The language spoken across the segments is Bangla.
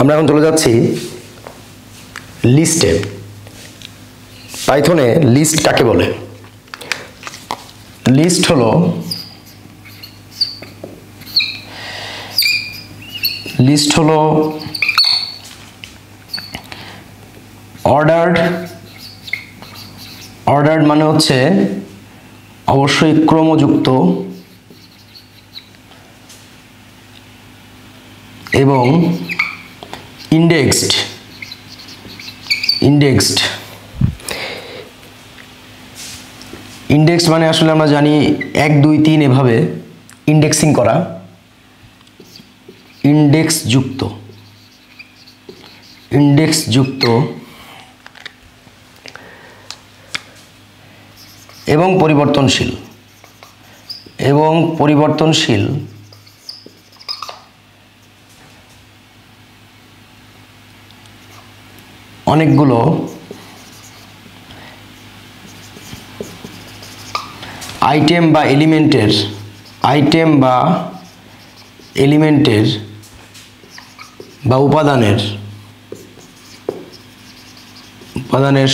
আমরা এখন চলে যাচ্ছি লিস্টে। পাইথনে লিস্ট কাকে বলে? লিস্ট হলো অর্ডার্ড মানে হচ্ছে অবশ্যই ক্রমযুক্ত এবং ইন্ডেক্সড। ইন্ডেক্স মানে আসলে আমরা জানি 1 2 3 এভাবে ইন্ডেক্সিং করা, ইন্ডেক্সযুক্ত এবং পরিবর্তনশীল অনেকগুলো আইটেম বা এলিমেন্টের বা উপাদানের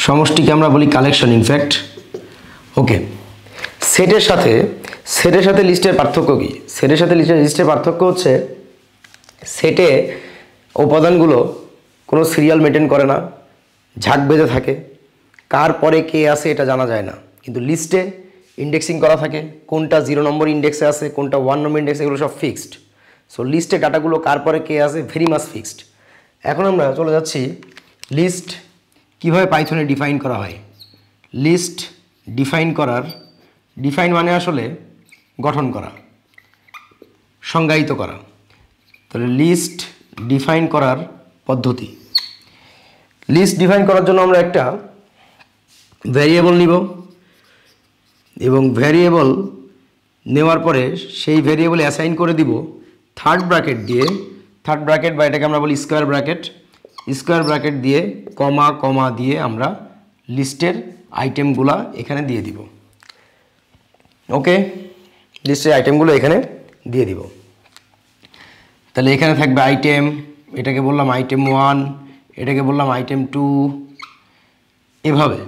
সমষ্টিকে আমরা বলি কালেকশন। ইনফ্যাক্ট ওকে, সেটের সাথে লিস্টের পার্থক্য কি? সেটের সাথে লিস্টের পার্থক্য হচ্ছে সেটে উপাদানগুলো কোনো সিরিয়াল মেনটেন করে না, ঝাঁক বেঁধে থাকে, কার পরে কে আসে এটা জানা যায় না। কিন্তু লিস্টে ইন্ডেক্সিং করা থাকে, কোনটা 0 নম্বর ইন্ডেক্সে আসে, কোনটা 1 নম্বর ইন্ডেক্সে, এগুলো সব ফিক্সড। সো লিস্টে ডাটাগুলো কার পরে কে আসে ভেরি মাচ ফিক্সড। এখন আমরা চলে যাচ্ছি লিস্ট কীভাবে পাইথনে ডিফাইন করা হয়। লিস্ট ডিফাইন মানে আসলে গঠন করা, সংজ্ঞায়িত করা। তাহলে লিস্ট ডিফাইন করার পদ্ধতি। লিস্ট ডিফাইন করার জন্য আমরা একটা ভ্যারিয়েবল নিব এবং ভ্যারিয়েবল নেওয়ার পরে সেই ভ্যারিয়েবলে অ্যাসাইন করে দিব থার্ড ব্র্যাকেট বা এটাকে আমরা বলি স্কোয়ার ব্র্যাকেট দিয়ে কমা দিয়ে আমরা লিস্টের আইটেমগুলা এখানে দিয়ে দিব। ওকে, লিস্টের আইটেমগুলো এখানে দিয়ে দিব। তাহলে এখানে থাকবে আইটেম, এটাকে বললাম আইটেম 1, এটাকে বললাম আইটেম 2, এভাবে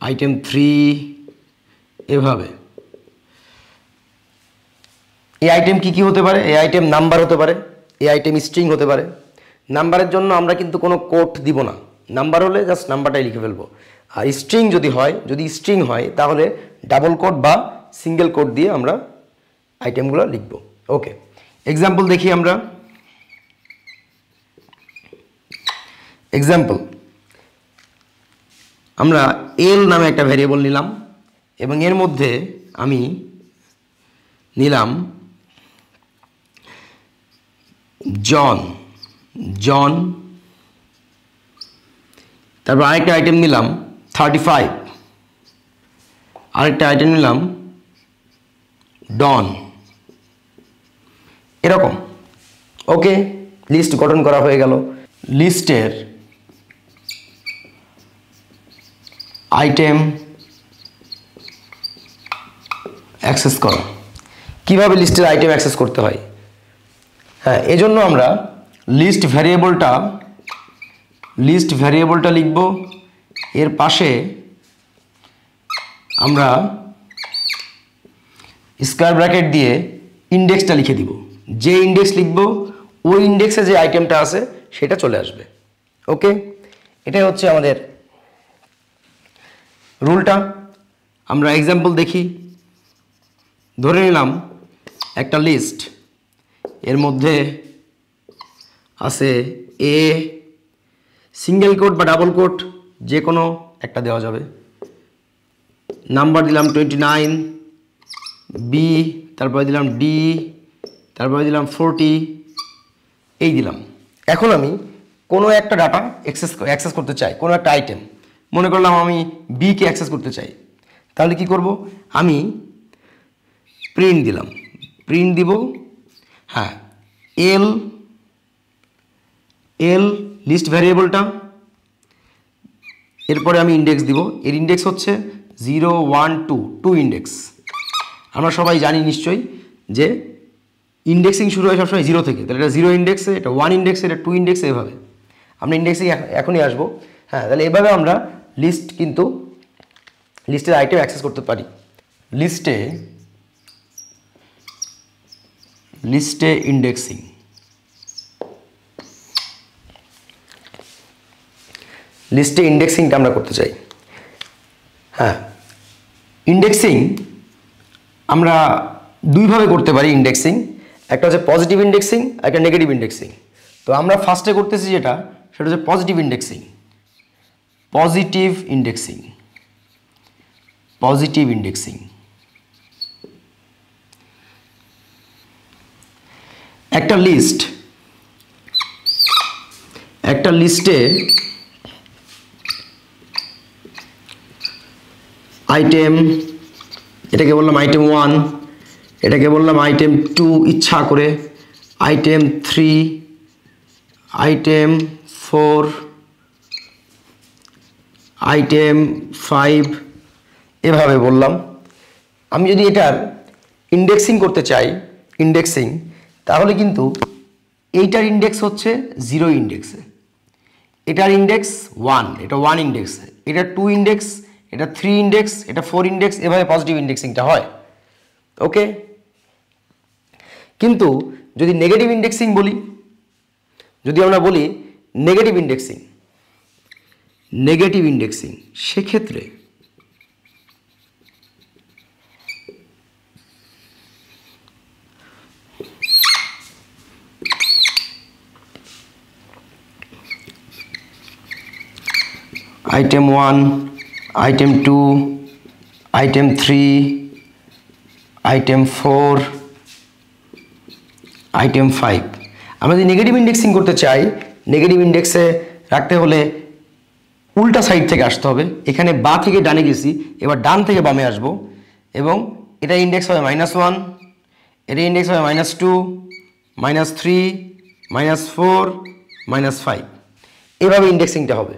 আইটেম 3, এভাবে। এই আইটেম কি হতে পারে? এই আইটেম নাম্বার হতে পারে, এই আইটেম স্ট্রিং হতে পারে। নাম্বারের জন্য আমরা কিন্তু কোনো কোড দিব না, নাম্বার হলে জাস্ট নাম্বারটাই লিখে ফেলবো। আর স্ট্রিং যদি স্ট্রিং হয় তাহলে ডাবল কোড বা সিঙ্গেল কোড দিয়ে আমরা আইটেমগুলো লিখব। ওকে, এক্সাম্পল দেখি আমরা। আমরা এল নামে একটা ভ্যারিয়েবল নিলাম এবং এর মধ্যে আমি নিলাম জন, তারপর আরেকটা আইটেম নিলাম 35, আরেকটা আইটেম নিলাম ডন, এরকম। ওকে, লিস্ট গঠন করা হয়ে গেল। লিস্টের আইটেম অ্যাক্সেস করা। কিভাবে লিস্টের আইটেম অ্যাক্সেস করতে হয়? হ্যাঁ, এজন্য আমরা লিস্ট ভ্যারিয়েবলটা লিখব, এর পাশে আমরা স্কোয়ার ব্র্যাকেট দিয়ে ইন্ডেক্সটা লিখে দিব। যে ইন্ডেক্স লিখব ওই ইন্ডেক্সে যে আইটেমটা আছে সেটা চলে আসবে। ওকে, এটাই হচ্ছে আমাদের রুলটা। আমরা এক্সাম্পল দেখি। ধরে নিলাম একটা লিস্ট, এর মধ্যে আছে এ, সিঙ্গেল কোট বা ডাবল কোট যে কোনো একটা দেওয়া যাবে, নাম্বার দিলাম 29, বি, তারপরে দিলাম ডি, তারপরে দিলাম 40, এই দিলাম। এখন আমি কোনো একটা ডাটা অ্যাক্সেস করতে চাই, কোনো একটা আইটেম। মনে করলাম আমি বিকে অ্যাক্সেস করতে চাই, তাহলে কি করব? আমি প্রিন্ট দিব। হ্যাঁ, এল লিস্ট ভ্যারিয়েবলটা, এরপরে আমি ইন্ডেক্স দিব। এর ইন্ডেক্স হচ্ছে 0 1 2 ইন্ডেক্স। আমরা সবাই জানি নিশ্চয়ই যে ইন্ডেক্সিং শুরু হয় সবসময় 0 থেকে, তাহলে এটা 0 ইন্ডেক্সে, এটা 1 ইন্ডেক্সে, এটা 2 ইন্ডেক্সে, এভাবে আমরা ইন্ডেক্সিং এখনই আসবো। হ্যাঁ, তাহলে এভাবে আমরা লিস্টের আইটেম অ্যাক্সেস করতে পারি। লিস্টে ইন্ডেক্সিং, লিস্টে ইন্ডেক্সিংটা আমরা করতে চাই। হ্যাঁ, ইন্ডেক্সিং আমরা দুইভাবে করতে পারি। ইন্ডেক্সিং একটা হচ্ছে পজিটিভ ইন্ডেক্সিং, একটা নেগেটিভ ইন্ডেক্সিং। তো আমরা ফার্স্টে করতেছি যেটা, সেটা হচ্ছে পজিটিভ ইন্ডেক্সিং। একটা লিস্টে আইটেম, এটাকে বললাম আইটেম 1, এটাকে বললাম আইটেম 2 ইচ্ছা করে, আইটেম 3, আইটেম 4, আইটেম 5, এভাবে বললাম। আমি যদি এটার ইন্ডেক্সিং করতে চাই, তাহলে কিন্তু এইটার ইন্ডেক্স হচ্ছে 0 ইন্ডেক্সে, এটার ইন্ডেক্স 1, এটা 1 ইন্ডেক্সে, এটা 2 ইন্ডেক্স, এটা 3 ইন্ডেক্স, এটা 4 ইন্ডেক্স, এভাবে পজিটিভ ইন্ডেক্সিংটা হয়। ওকে, কিন্তু যদি নেগেটিভ ইন্ডেক্সিং বলি, যদি আমরা বলি নেগেটিভ ইন্ডেক্সিং, সেক্ষেত্রে item 1, item 2, item 3, item 4, item 5। আমরা যদি নেগেটিভ ইন্ডেক্সিং করতে চাই, নেগেটিভ ইন্ডেক্সে রাখতে হলে উল্টা সাইড থেকে আসতে হবে। এখানে বা থেকে ডানে গেছি, এবার ডান থেকে বামে আসবো, এবং এটা ইন্ডেক্স হবে -1, এটা ইন্ডেক্স হবে -2, -3, -4, -5, এভাবে ইন্ডেক্সিংটা হবে।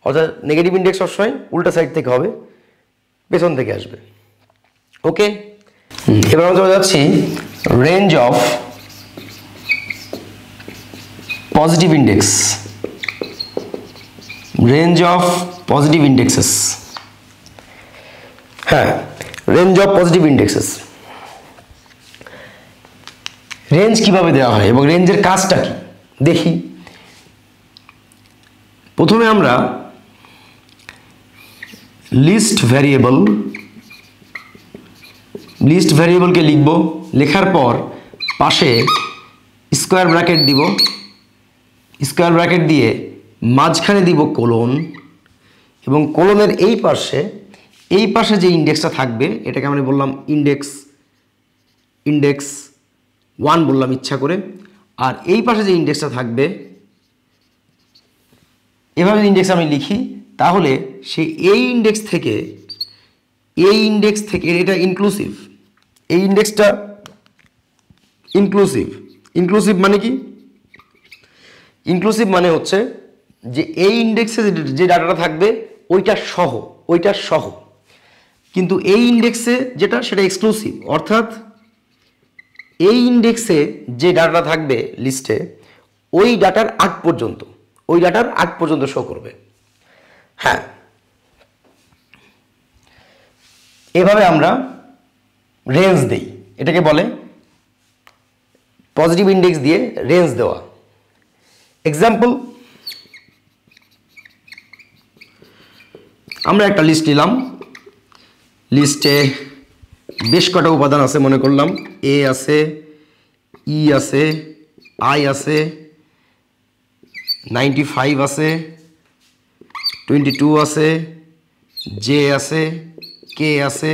অর্থাৎ নেগেটিভ ইন্ডেক্স সবসময় উল্টা সাইড থেকে হবে, পেছন থেকে আসবে। ওকে, এবার আমরা চলে যাচ্ছি রেঞ্জ অফ পজিটিভ ইন্ডেক্সেস। হ্যাঁ, range of positive indexes, range কিভাবে দেওয়া হয় এবং রেঞ্জের কাজটা কি দেখি। প্রথমে আমরা লিস্ট ভ্যারিয়েবলকে লিখব, লেখার পর পাশে স্কোয়ার ব্র্যাকেট দিব, স্কোয়ার ব্র্যাকেট দিয়ে মাঝখানে দিব কোলন, এবং কোলনের এই পাশে যে ইন্ডেক্সটা থাকবে, এটাকে আমরা বললাম ইন্ডেক্স 1 বললাম ইচ্ছা করে। আর এই পাশে যে ইন্ডেক্সটা থাকবে, এভাবে ইন্ডেক্স আমি লিখি, তাহলে সে এই ইন্ডেক্স থেকে এটা ইনক্লুসিভ, এই ইন্ডেক্সটা ইনক্লুসিভ মানে কি? ইনক্লুসিভ মানে হচ্ছে যে এই ইন্ডেক্সে যে ডাটাটা থাকবে ওইটা সহ, কিন্তু এই ইন্ডেক্সে যেটা সেটা এক্সক্লুসিভ, অর্থাৎ এই ইন্ডেক্সে যে ডাটাটা থাকবে লিস্টে, ওই ডাটার আগ পর্যন্ত শো করবে। হ্যাঁ, এভাবে আমরা রেঞ্জ দেই, এটাকে বলে পজিটিভ ইন্ডেক্স দিয়ে রেঞ্জ দেওয়া। এক্সাম্পল, আমরা একটা লিস্ট নিলাম, লিস্টে বেশ কটা উপাদান আছে, মনে করলাম এ আছে, ই আছে, আই আছে, 95 আছে, 22 আছে, জে আছে, কে আছে,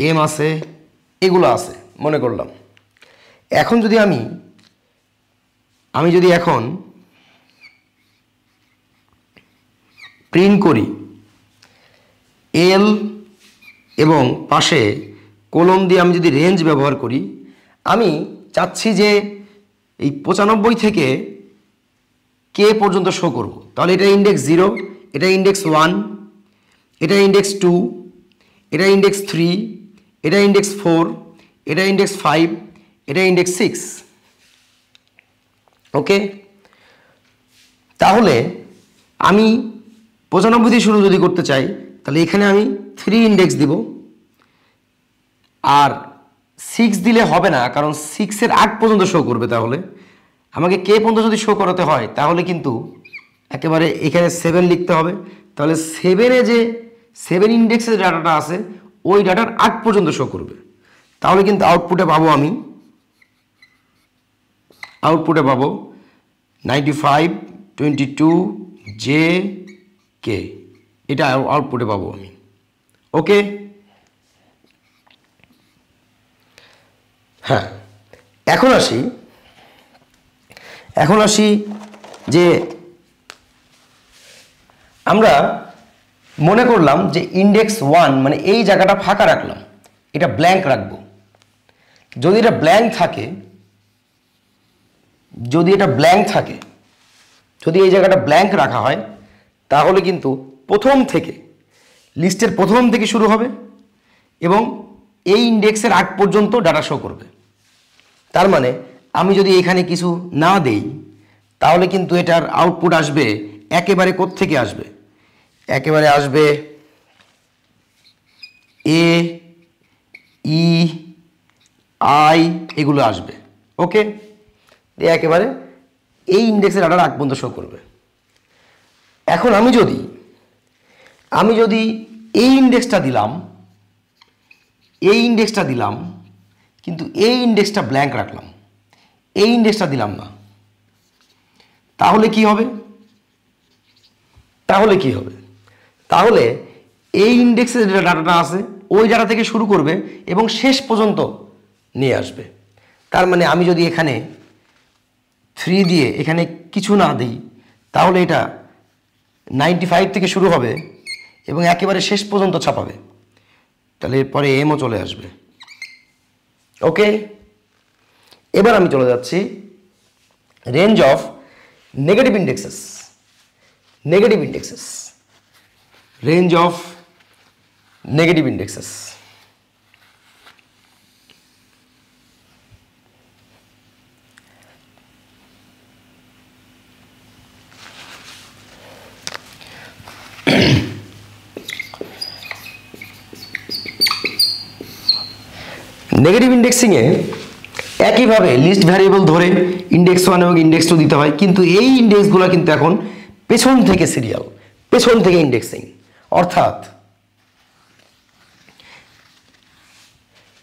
এম আছে, এগুলো আছে মনে করলাম। এখন যদি আমি যদি এখন প্রিন্ট করি এল এবং পাশে কোলন দিয়ে আমি যদি রেঞ্জ ব্যবহার করি, আমি চাচ্ছি যে এই 95 থেকে কে পর্যন্ত শো করব, তাহলে এটা ইন্ডেক্স 0, এটা ইন্ডেক্স 1, এটা ইন্ডেক্স 2, এটা ইন্ডেক্স 3, এটা ইন্ডেক্স 4, এটা ইন্ডেক্স 5, এটা ইন্ডেক্স 6। ওকে, তাহলে আমি 95 দিয়ে শুরু যদি করতে চাই তাহলে এখানে আমি 3 ইন্ডেক্স দিব, আর 6 দিলে হবে না, কারণ 6-এর আগ পর্যন্ত শো করবে। তাহলে আমাকে কে পর্যন্ত যদি শো করাতে হয় তাহলে কিন্তু একেবারে এখানে 7 লিখতে হবে। তাহলে 7-এ যে 7 ইন্ডেক্সের ডাটাটা আছে ওই ডাটার আগ পর্যন্ত শো করবে। তাহলে কিন্তু আউটপুটে পাবো 95, 22, JK, এটা আউটপুটে পাবো আমি। ওকে, হ্যাঁ, এখন আসি যে আমরা মনে করলাম যে ইন্ডেক্স 1 মানে এই জায়গাটা ফাঁকা রাখলাম, এটা ব্ল্যাঙ্ক রাখবো। যদি এটা ব্ল্যাঙ্ক থাকে, যদি এই জায়গাটা ব্ল্যাঙ্ক রাখা হয় তাহলে কিন্তু লিস্টের প্রথম থেকে শুরু হবে এবং এই ইন্ডেক্সের আগ পর্যন্ত ডাটা শো করবে। তার মানে আমি যদি এখানে কিছু না দেই তাহলে কিন্তু এটার আউটপুট আসবে একেবারে কোত্থেকে আসবে, একেবারে আসবে A, E, I এগুলো আসবে। ওকে, একেবারে এই ইন্ডেক্সের ডাটার আগ পর্যন্ত শো করবে। এখন আমি যদি এই ইন্ডেক্সটা দিলাম কিন্তু এই ইন্ডেক্সটা ব্ল্যাঙ্ক রাখলাম, এই ইন্ডেক্সটা দিলাম না, তাহলে কি হবে? তাহলে এই ইন্ডেক্সের যে ডাটাটা আছে ওই ডাটা থেকে শুরু করবে এবং শেষ পর্যন্ত নিয়ে আসবে। তার মানে আমি যদি এখানে 3 দিয়ে এখানে কিছু না দিই তাহলে এটা 95 থেকে শুরু হবে এবং একেবারে শেষ পর্যন্ত ছাপাবে। তাহলে এরপরে এমও চলে আসবে। ওকে, এবার আমি চলে যাচ্ছি range of negative indexes. Range of negative indexes. Negative ইন্ডেক্সিংয়ে একইভাবে লিস্ট ভ্যারিয়েবল ধরে ইন্ডেক্স 1 এবং ইন্ডেক্স 2 দিতে হয়, কিন্তু এই ইন্ডেক্সগুলো কিন্তু এখন পেছন থেকে সিরিয়াল, পেছন থেকে ইন্ডেক্সিং, অর্থাৎ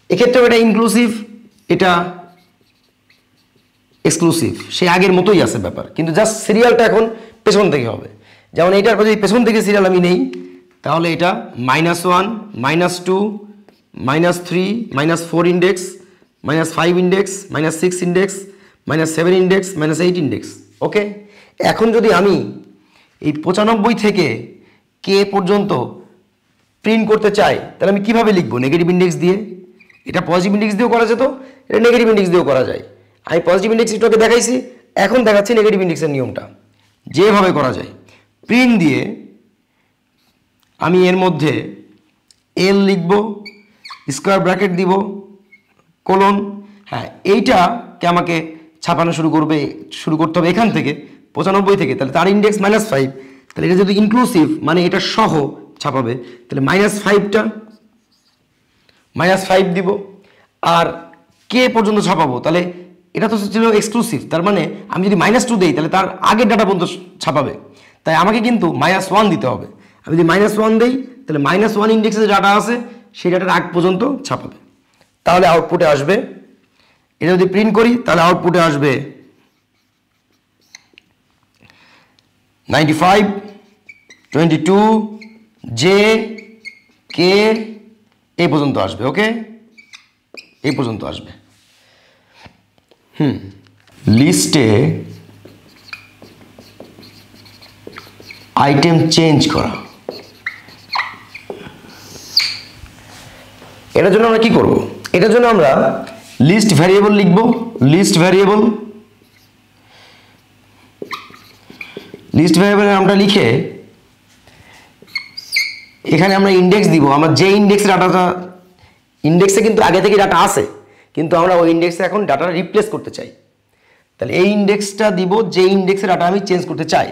এক্ষেত্রেও এটা ইনক্লুসিভ, এটা এক্সক্লুসিভ, সে আগের মতোই আছে ব্যাপার, কিন্তু জাস্ট সিরিয়ালটা এখন পেছন থেকে হবে। যেমন এইটার যদি পেছন থেকে সিরিয়াল আমি নেই তাহলে এটা -1, -2, -3, -4 index, -5 index, -6 index, -7 index, -8 index. Okay, এখন যদি আমি এই 95 থেকে কে পর্যন্ত প্রিন্ট করতে চাই তাহলে আমি কিভাবে লিখবো? নেগেটিভ ইন্ডেক্স দিয়ে। এটা পজিটিভ ইন্ডেক্স দিয়েও করা যেত, এটা নেগেটিভ ইন্ডেক্স দিয়েও করা যায়। আমি পজিটিভ ইন্ডেক্স একটু দেখাইছি, এখন দেখাচ্ছি নেগেটিভ ইন্ডেক্সের নিয়মটা যেভাবে করা যায়। প্রিন্ট দিয়ে আমি এর মধ্যে এল লিখব, স্কোয়ার ব্র্যাকেট দিব, কোলন। হ্যাঁ, এইটাকে আমাকে ছাপানো শুরু করতে হবে এখান থেকে 95 থেকে। তাহলে তার ইন্ডেক্স -5, তাহলে এটা যদি ইনক্লুসিভ মানে এটা সহ ছাপাবে, তাহলে -5 দিব। আর কে পর্যন্ত ছাপাবো? তাহলে এটা তো ছিল এক্সক্লুসিভ, তার মানে আমি যদি -2 দিই তাহলে তার আগের ডাটা পর্যন্ত ছাপাবে, তাই আমাকে কিন্তু -1 দিতে হবে। আমি যদি -1 দিই তাহলে -1 ইন্ডেক্সে ডাটা আছে সেই ডাটার আগ পর্যন্ত ছাপাবে। তাহলে আউটপুটে আসবে, এটা যদি প্রিন্ট করি তাহলে আউটপুটে আসবে 95, 22, JK, এই পর্যন্ত আসবে। ওকে, এই পর্যন্ত আসবে। লিস্টে আইটেম চেঞ্জ করা, এটার জন্য আমরা কি করব? এটার জন্য আমরা লিস্ট ভ্যারিয়েবল লিখব। লিস্ট ভ্যারিয়েবলের নামটা লিখে এখানে আমরা ইন্ডেক্স দিব। আমার যে ইন্ডেক্সে ডাটাটা, ইন্ডেক্সে কিন্তু আগে থেকে ডাটা আছে, কিন্তু আমরা ওই ইন্ডেক্সে এখন ডাটা রিপ্লেস করতে চাই। তাহলে এই ইন্ডেক্সটা দিব যে ইন্ডেক্সে ডাটা আমি চেঞ্জ করতে চাই,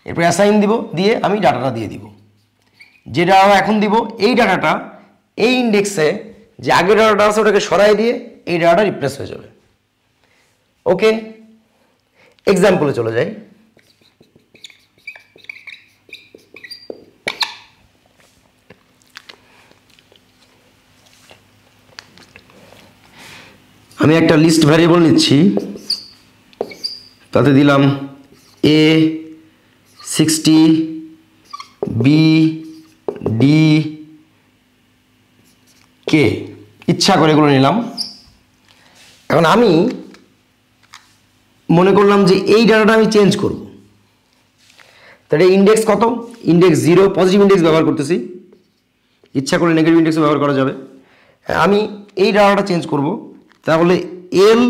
এরপর অ্যাসাইন দিব, দিয়ে আমি ডাটাটা দিয়ে দিব। যে ডাটা এখন দিব এই ডাটাটা এই ইন্ডেক্সে যে আগের ডাটাটা আছে ওটাকে সরাই দিয়ে এই ডাটাটা রিপ্লেস হয়ে যাবে। ওকে, এক্সাম্পলে চলে যাই। আমি একটা লিস্ট ভ্যারিয়েবল নিচ্ছি, তাতে দিলাম a 60 b d k, ইচ্ছা করে এগুলো নিলাম। এখন আমি মনে করলাম যে এই ডাটাটা আমি চেঞ্জ করব, তাহলে ইন্ডেক্স কত? ইন্ডেক্স 0, পজিটিভ ইন্ডেক্স ব্যবহার করতেছি, ইচ্ছা করে নেগেটিভ ইন্ডেক্স ব্যবহার করা যাবে। আমি এই ডাটাটা চেঞ্জ করব, তাহলে এল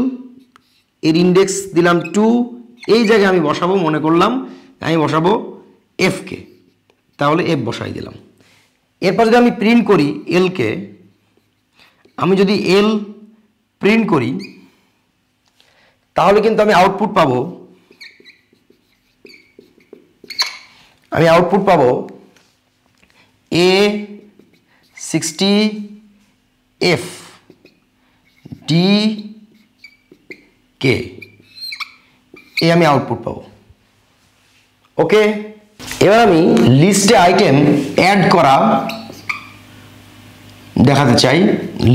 এর ইন্ডেক্স দিলাম 2, এই জায়গায় আমি বসাবো, মনে করলাম আমি বসাবো এফ কে, তাহলে এফ বসাই দিলাম। এরপর যদি আমি প্রিন্ট করি এলকে, আমি যদি এল প্রিন্ট করি তাহলে কিন্তু আমি আউটপুট পাবো, এ 60 এফ ডি কে, এ আমি আউটপুট পাবো। ওকে, এবার আমি লিস্টে আইটেম অ্যাড করা দেখাতে চাই।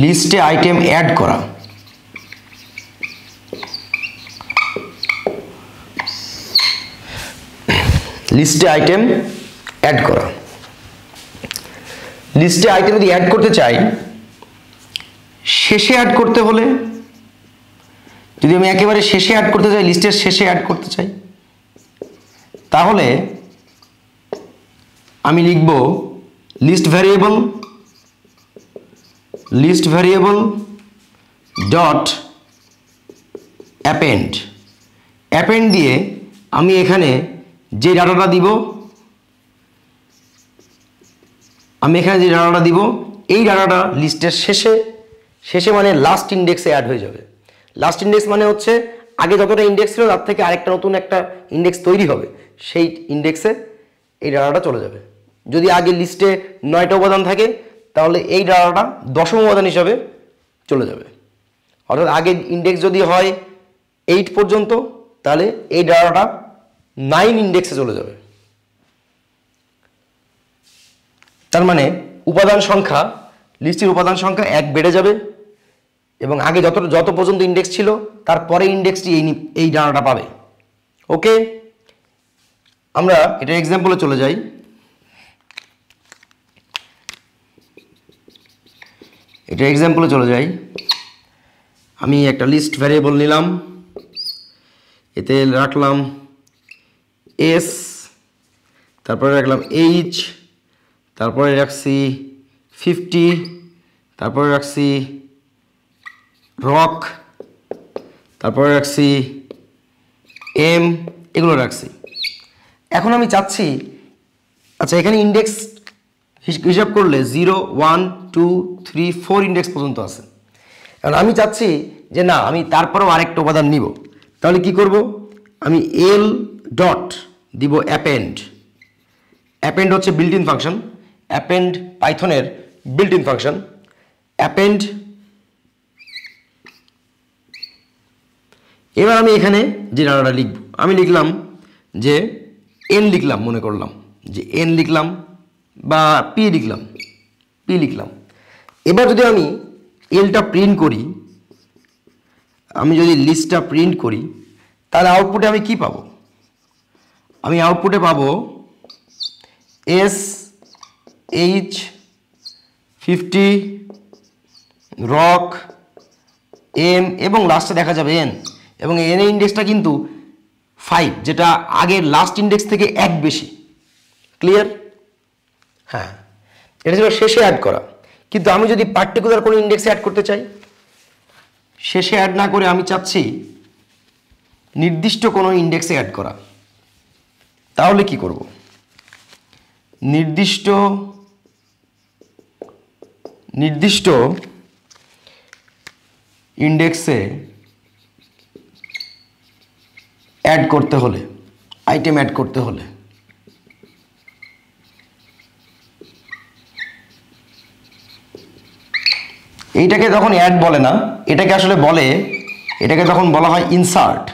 লিস্টে আইটেম অ্যাড করা, লিস্টে আইটেম অ্যাড করা। লিস্টে আইটেম যদি অ্যাড করতে চাই, শেষে অ্যাড করতে হলে, যদি আমি একেবারে শেষে অ্যাড করতে চাই, লিস্টের শেষে অ্যাড করতে চাই, তাহলে আমি লিখব list variable dot append. Append দিয়ে আমি এখানে যে ডাটাটা দিব, এই ডাটাটা লিস্টের শেষে মানে লাস্ট ইন্ডেক্সে অ্যাড হয়ে যাবে। লাস্ট ইন্ডেক্স মানে হচ্ছে আগে যতটা ইন্ডেক্স ছিল তার থেকে আরেকটা নতুন একটা ইন্ডেক্স তৈরি হবে, সেই ইন্ডেক্সে এই ডাটাটা চলে যাবে। যদি আগে লিস্টে 9টা উপাদান থাকে তাহলে এই ডাটাটা 10ম উপাদান হিসাবে চলে যাবে। অর্থাৎ আগের ইন্ডেক্স যদি হয় 8 পর্যন্ত, তাহলে এই ডাটাটা 9 ইন্ডেক্সে চলে যাবে। তার মানে লিস্টের উপাদান সংখ্যা 1 বেড়ে যাবে, এবং আগে যত পর্যন্ত ইন্ডেক্স ছিল তারপরে ইন্ডেক্সটি এই ডাটাটা পাবে। ওকে, আমরা এটা এক্সাম্পলে চলে যাই। আমি একটা লিস্ট ভ্যারিয়েবল নিলাম, এতে রাখলাম এস, তারপরে রাখলাম এইচ, তারপরে রাখছি 50, তারপরে রাখছি রক, তারপরে রাখছি এম, এগুলো রাখছি। এখন আমি চাচ্ছি, আচ্ছা এখানে ইন্ডেক্স হিসাব করলে 0 1 2 3 4 ইন্ডেক্স পর্যন্ত আছে। কারণ আমি চাচ্ছি যে না, আমি তারপরেও আরেকটা উপাদান নিব। তাহলে কি করব? আমি এল ডট দিব অ্যাপেন্ড। অ্যাপেন্ড হচ্ছে বিল্ট ইন ফাংশন, অ্যাপেন্ড পাইথনের বিল্ট ইন ফাংশন। অ্যাপেন্ড, এবার আমি এখানে যে ডাটাটা লিখব, আমি লিখলাম যে এন লিখলাম, মনে করলাম যে এন লিখলাম বা পি লিখলাম। এবার যদি আমি এলটা প্রিন্ট করি, আমি যদি লিস্টটা প্রিন্ট করি, তাহলে আউটপুটে আমি কি পাবো? আমি আউটপুটে পাবো এস এইচ 50 রক এম, এবং লাস্টে দেখা যাবে এন, এবং এন এর ইন্ডেক্সটা কিন্তু 5, যেটা আগের লাস্ট ইন্ডেক্স থেকে 1 বেশি। ক্লিয়ার? হ্যাঁ, এটা ছিল শেষে অ্যাড করা। কিন্তু আমি যদি পার্টিকুলার কোনো ইন্ডেক্সে অ্যাড করতে চাই, শেষে অ্যাড না করে আমি চাচ্ছি নির্দিষ্ট কোনো ইন্ডেক্সে অ্যাড করা, তাহলে কি করব? নির্দিষ্ট ইন্ডেক্সে অ্যাড করতে হলে, আইটেম অ্যাড করতে হলে এইটাকে তখন অ্যাড বলে না, এটাকে আসলে বলে, এটাকে তখন বলা হয় ইনসার্ট।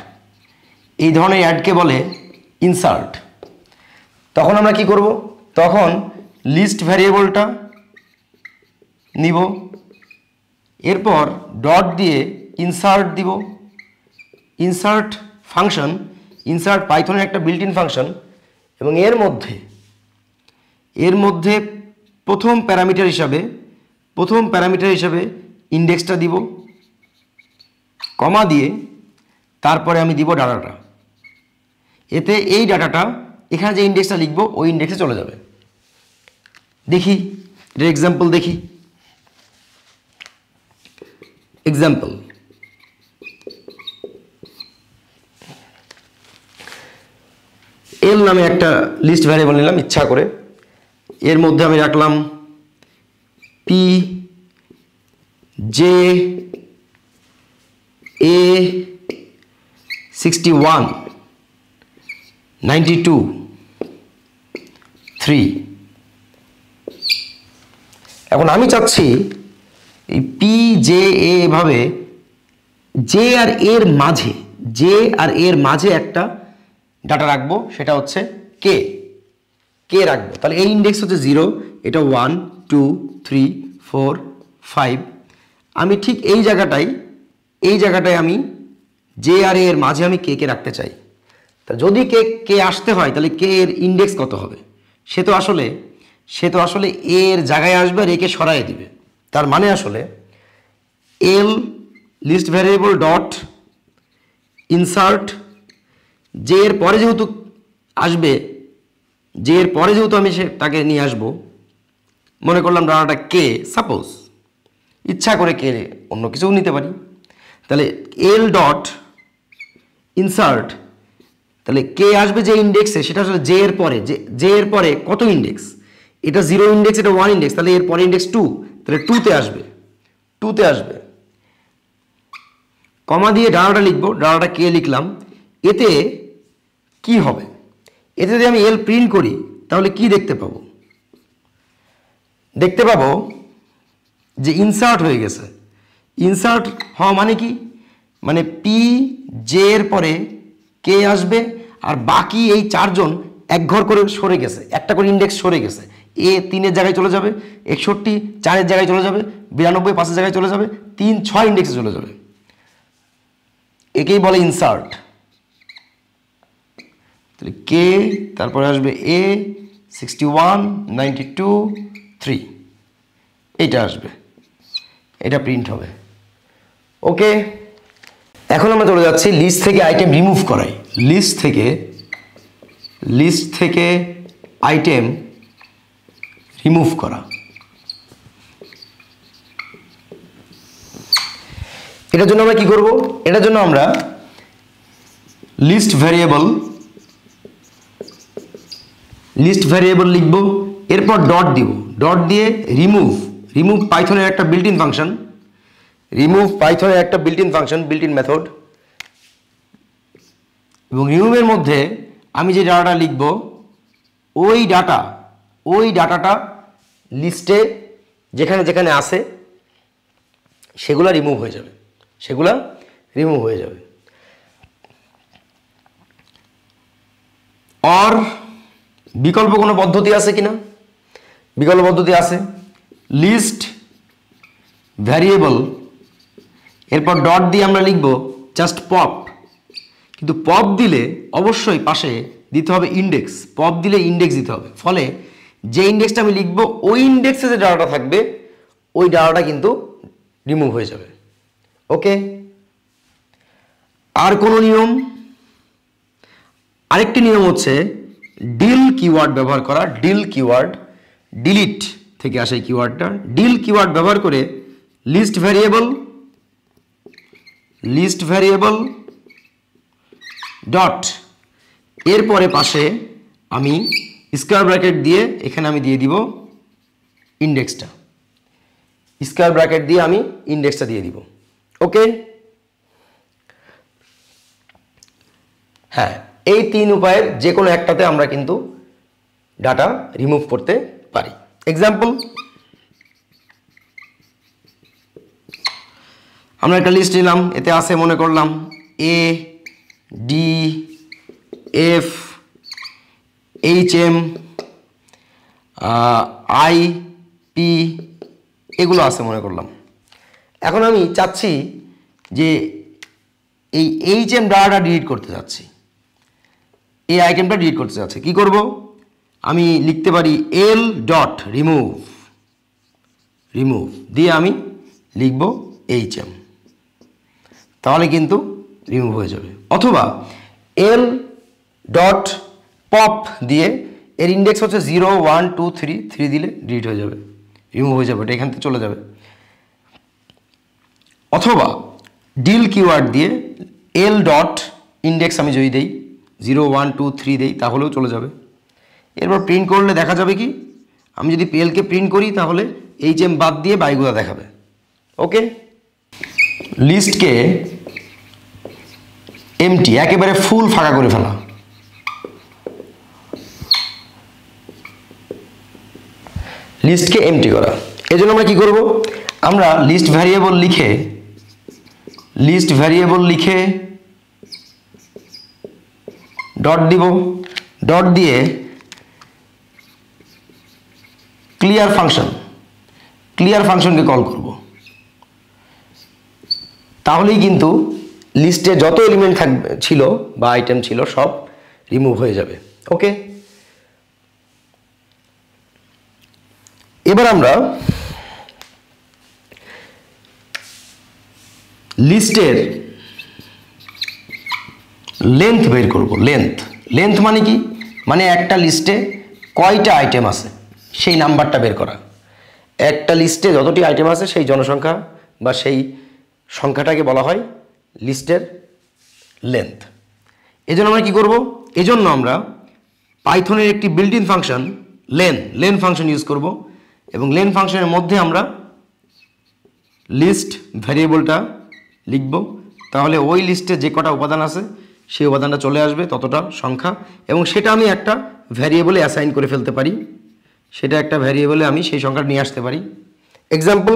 এই ধরনের অ্যাডকে বলে ইনসার্ট। তখন আমরা কি করব, তখন লিস্ট ভ্যারিয়েবলটা নিব, এরপর ডট দিয়ে ইনসার্ট দিব। ইনসার্ট ফাংশন, ইনসার্ট পাইথনের একটা বিল্ট ইন ফাংশন, এবং এর মধ্যে প্রথম প্যারামিটার হিসাবে ইন্ডেক্সটা দিব, কমা দিয়ে তারপরে আমি দিব ডাটাটা। এতে এই ডাটাটা এখানে যে ইন্ডেক্সটা লিখব ওই ইন্ডেক্সে চলে যাবে। দেখি এটার এক্সাম্পল দেখি। এক্সাম্পল, এল নামে একটা লিস্ট ভ্যারিয়েবল নিলাম ইচ্ছা করে, এর মধ্যে আমি রাখলাম পি জে এ 61 92 3। এখন আমি চাচ্ছি এই পি জে এ এভাবে জে আর এর মাঝে একটা ডাটা রাখবো, সেটা হচ্ছে কে রাখবো। তাহলে এই ইন্ডেক্স হচ্ছে 0, এটা 1 2 3 4 5। আমি ঠিক এই জায়গাটায় আমি জে আর এর মাঝে আমি কে রাখতে চাই। তা যদি কে আসতে হয় তাহলে কে এর ইন্ডেক্স কত হবে? সে তো আসলে এর জায়গায় আসবে আর একে সরাই দিবে। তার মানে আসলে L list variable dot insert J এর পরে যেহেতু আসবে, আমি তাকে নিয়ে আসবো, মনে করলাম ডাটাটা কে, সাপোজ ইচ্ছা করে কে অন্য কিছু নিতে পারি, তাহলে এল ডট ইনসার্ট, তাহলে কে আসবে যে ইন্ডেক্সে সেটা আসলে জে এর পরে কত ইন্ডেক্স, এটা 0 ইন্ডেক্স, এটা 1 ইন্ডেক্স, তাহলে এর পরে ইন্ডেক্স 2, তাহলে 2তে আসবে। কমা দিয়ে ডাটাটা লিখবো, ডাটাটা কে লিখলাম। এতে কি হবে, এতে যদি আমি এল প্রিন্ট করি তাহলে কি দেখতে পাবো যে ইনসার্ট হয়ে গেছে। ইনসার্ট হওয়া মানে কি, মানে পি জে এর পরে কে আসবে আর বাকি এই 4 জন এক ঘর করে সরে গেছে, একটা করে ইন্ডেক্স সরে গেছে। এ 3-এর জায়গায় চলে যাবে, 61 4-এর জায়গায় চলে যাবে, 92 5-এর জায়গায় চলে যাবে, 3 6 ইন্ডেক্সে চলে যাবে। একেই বলে ইনসার্ট। তাহলে কে, তারপরে আসবে এ 61 92 3, এটা আসবে, এটা প্রিন্ট হবে। ওকে, এখন আমরা চলে যাচ্ছি লিস্ট থেকে আইটেম রিমুভ করাই। লিস্ট থেকে আইটেম রিমুভ করা। এটার জন্য আমরা কি করব, এটার জন্য আমরা লিস্ট ভ্যারিয়েবল লিখব, এরপর ডট দিব, ডট দিয়ে রিমুভ পাইথনের একটা built in function, built in method. এবং রিমুভের মধ্যে আমি যে ডাটাটা লিখব ওই ডাটাটা লিস্টে যেখানে আছে সেগুলা রিমুভ হয়ে যাবে। আর বিকল্প কোনো পদ্ধতি আছে কিনা? বিকল্প পদ্ধতি আছে। লিস্ট ভ্যারিয়েবল, এরপর ডট দিয়ে আমরা লিখব জাস্ট পপ, কিন্তু পপ দিলে অবশ্যই পাশে দিতে হবে ইন্ডেক্স। পপ দিলে ইন্ডেক্স দিতে হবে, ফলে যে ইন্ডেক্সটা আমি লিখব ওই ইন্ডেক্সে যে ডাটাটা থাকবে ওই ডাটাটা কিন্তু রিমুভ হয়ে যাবে। ওকে, আর কোনো নিয়ম? আরেকটি নিয়ম হচ্ছে ডিল কিওয়ার্ড ব্যবহার করা। ডিলিট থেকে আসে এই কিওয়ার্ডটা। ডিল কিওয়ার্ড ব্যবহার করে লিস্ট ভ্যারিয়েবল ডট এরপরে পাশে আমি স্কোয়ার ব্র্যাকেট দিয়ে এখানে আমি দিয়ে দিব ইন্ডেক্সটা। স্কোয়ার ব্র্যাকেট দিয়ে আমি ইন্ডেক্সটা দিয়ে দিব। ওকে, হ্যাঁ, এই 3 উপায়ের যে কোনো একটাতে আমরা কিন্তু ডাটা রিমুভ করতে পারি। এক্সাম্পল, আমরা একটা লিস্ট নিলাম, এতে আছে মনে করলাম A, D, F, H, M, I, P, এগুলো আছে মনে করলাম। এখন আমি চাচ্ছি যে এই এইচ এম ডাটাটা ডিলিট করতে চাচ্ছি, এই আইটেমটা ডিলিট করতে চাচ্ছি। কি করব? আমি লিখতে পারি এল ডট রিমুভ, রিমুভ দিয়ে আমি লিখব এইচ এম, তাহলে কিন্তু রিমুভ হয়ে যাবে। অথবা এল ডট পপ দিয়ে, এর ইন্ডেক্স হচ্ছে 0 1 2 3, 3 দিলে ডিলিট হয়ে যাবে, রিমুভ হয়ে যাবে, এটা এখান থেকে চলে যাবে। অথবা ডিল কিওয়ার্ড দিয়ে এল ডট ইন্ডেক্স আমি যদি দেই 0 1 2 3 দেই, তাহলেও চলে যাবে। এরপর প্রিন্ট করলে দেখা যাবে কি, আমি যদি এলকে প্রিন্ট করি তাহলে এইচ এম বাদ দিয়ে বাইগুলো দেখাবে। ওকে, লিস্টকে এমটি, একেবারে ফুল ফাঁকা করে ফেলা। লিস্টকে এমটি করা, এজন্য আমরা কি করব? আমরা লিস্ট ভ্যারিয়েবল লিখে ডট দিব, ডট দিয়ে ক্লিয়ার ফাংশনকে কল করব। তাহলেই কিন্তু লিস্টে যত এলিমেন্ট ছিল বা আইটেম ছিল সব রিমুভ হয়ে যাবে। ওকে, এবার আমরা লিস্টের লেন্থ বের করব। লেন্থ মানে কি? মানে একটা লিস্টে কয়টা আইটেম আছে সেই নাম্বারটা বের করা। একটা লিস্টে যতটি আইটেম আছে সেই জনসংখ্যা বা সেই সংখ্যাটাকে বলা হয় লিস্টের লেন্থ। এজন্য আমরা কি করব? এজন্য আমরা পাইথনের একটি built in function lane function use করব, এবং লেন ফাংশনের মধ্যে আমরা লিস্ট ভ্যারিয়েবলটা লিখব। তাহলে ওই লিস্টে যে কটা উপাদান আছে সেই উপাদানটা চলে আসবে, ততটা সংখ্যা, এবং সেটা আমি একটা ভ্যারিয়েবলে অ্যাসাইন করে ফেলতে পারি। সেটা একটা ভ্যারিয়েবলে আমি সেই সংখ্যাটা নিয়ে আসতে পারি। এক্সাম্পল,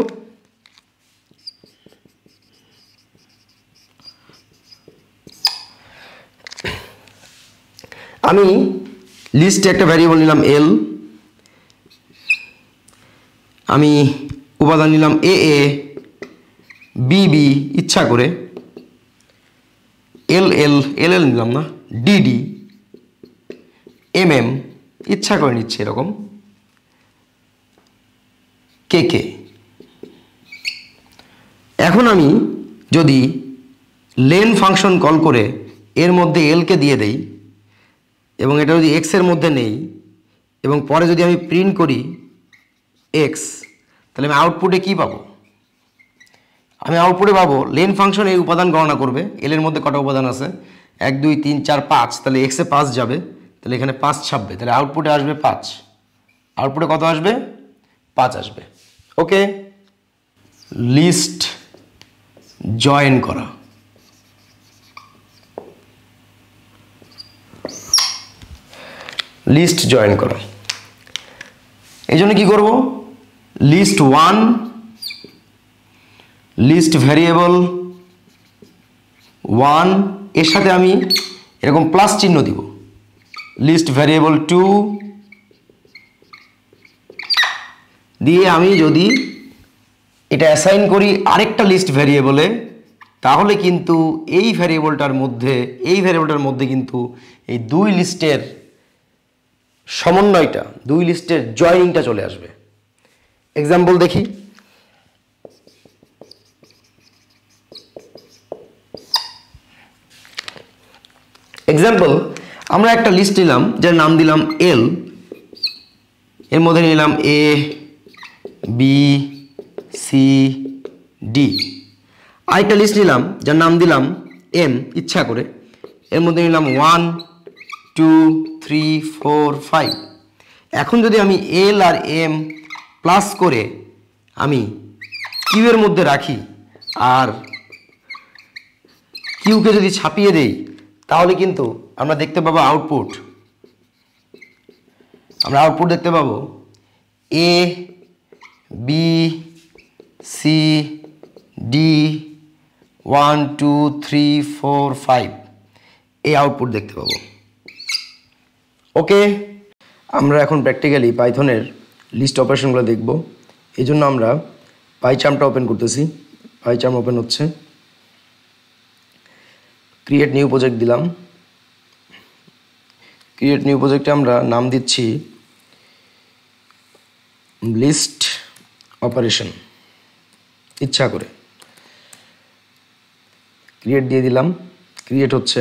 আমি লিস্টে একটা ভ্যারিয়েবল নিলাম এল, আমি উপাদান নিলাম এ এ, বি বি, ইচ্ছা করে এল এল এল এল নিলাম না, ডি ডি, এম এম, ইচ্ছা করে নিচ্ছে এরকম, কে কে। এখন আমি যদি লেন ফাংশন কল করে এর মধ্যে এলকে দিয়ে দেই এবং এটা যদি এক্সের মধ্যে নেই এবং পরে যদি আমি প্রিন্ট করি এক্স, তাহলে আমি আউটপুটে কি পাবো? আমি আউটপুটে পাবো লেন ফাংশন এই উপাদান গণনা করবে, এল এর মধ্যে কটা উপাদান আছে, 1 2 3 4 5, তাহলে এক্সে 5 যাবে, তাহলে এখানে 5 ছাপবে, তাহলে আউটপুটে আসবে 5। আউটপুটে কত আসবে? 5 আসবে। ওকে, লিস্ট জয়েন করা। লিস্ট জয়েন করা, এই জন্য কি করব? লিস্ট 1 লিস্ট ভ্যারিয়েবল 1 এর সাথে আমি এরকম প্লাস চিহ্ন দিব, লিস্ট ভ্যারিয়েবল 2 দিয়ে আমি যদি এটা অ্যাসাইন করি আরেকটা লিস্ট ভ্যারিয়েবলে, তাহলে কিন্তু এই ভ্যারিয়েবলটার মধ্যে কিন্তু এই দুই লিস্টের সমন্বয়টা, দুই লিস্টের জয়েনিংটা চলে আসবে। এক্সাম্পল দেখি, আমরা একটা লিস্ট নিলাম যার নাম দিলাম এল, এর মধ্যে নিলাম এ বি সি ডি। আরেকটা লিস্ট নিলাম যার নাম দিলাম এম, ইচ্ছা করে, এর মধ্যে নিলাম 1 2 3 4 5। এখন যদি আমি এল আর এম প্লাস করে আমি কিউয়ের মধ্যে রাখি আর কিউকে যদি ছাপিয়ে দেই তাহলে কিন্তু আমরা দেখতে পাবো আউটপুট। আমরা আউটপুট দেখতে পাবো এ বি সি ডি 1 2 3 4 5 এই আউটপুট দেখতে পাবো। ওকে, আমরা এখন প্র্যাকটিক্যালি পাইথনের লিস্ট অপারেশনগুলো দেখব। এই জন্য আমরা পাইচার্মটা ওপেন করতেছি। পাইচার্ম ওপেন হচ্ছে। ক্রিয়েট নিউ প্রজেক্ট দিলাম। ক্রিয়েট নিউ প্রজেক্টে আমরা নাম দিচ্ছি লিস্ট অপারেশন, ইচ্ছা করে ক্রিয়েট দিয়ে দিলাম। ক্রিয়েট হচ্ছে।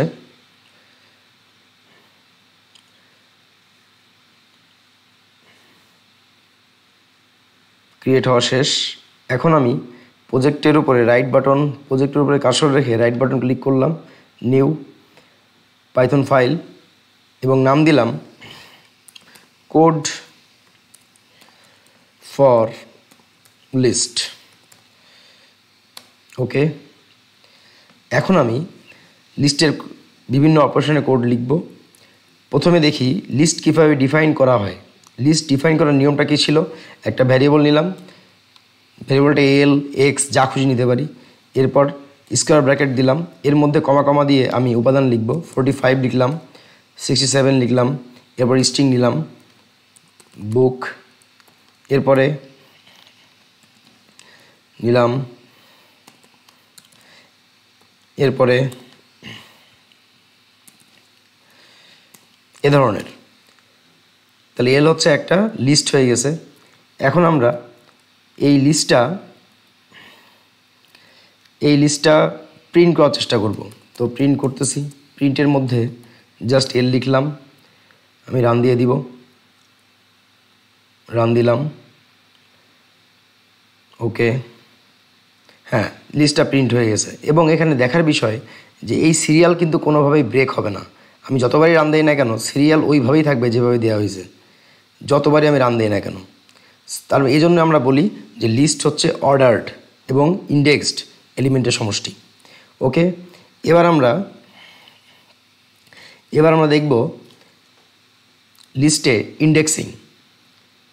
ক্রিয়েট হওয়া শেষ। এখন আমি প্রজেক্টের উপরে রাইট বাটন, প্রজেক্টের উপরে কার্সর রেখে রাইট বাটন ক্লিক করলাম, নিউ পাইথন ফাইল, এবং নাম দিলাম কোড ফর লিস্ট। ওকে, এখন আমি লিস্টের বিভিন্ন অপারেশনে কোড লিখব। প্রথমে দেখি লিস্ট কীভাবে ডিফাইন করা হয়। লিস্ট ডিফাইন করার নিয়মটা কী ছিল? একটা ভ্যারিয়েবল নিলাম, ভ্যারিয়েবলটা এল এক্স যা খুশি নিতে পারি। এরপর স্কোয়ার ব্র্যাকেট দিলাম, এর মধ্যে কমা কমা দিয়ে আমি উপাদান লিখব। 45 লিখলাম, 67 লিখলাম। এরপর স্ট্রিং নিলাম বুক, এরপরে নিলাম, এরপরে এ ধরনের। তাহলে এল হচ্ছে একটা লিস্ট হয়ে গেছে। এখন আমরা এই লিস্টটা প্রিন্ট করার চেষ্টা করব। তো প্রিন্ট করতেছি। প্রিন্টের মধ্যে জাস্ট এল লিখলাম, আমি রান দিয়ে দিব। রান দিলাম। ওকে, হ্যাঁ, লিস্টটা প্রিন্ট হয়ে গেছে। এবং এখানে দেখার বিষয় যে এই সিরিয়াল কিন্তু কোনোভাবেই ব্রেক হবে না। আমি যতবারই রান দিই না কেন সিরিয়াল ওইভাবেই থাকবে যেভাবে দেওয়া হয়েছে, যতবারই আমি রান দিই না কেন। তার এই জন্য আমরা বলি যে লিস্ট হচ্ছে অর্ডার্ড এবং ইন্ডেক্সড এলিমেন্টের সমষ্টি। ওকে, এবার আমরা দেখব লিস্টে ইন্ডেক্সিং।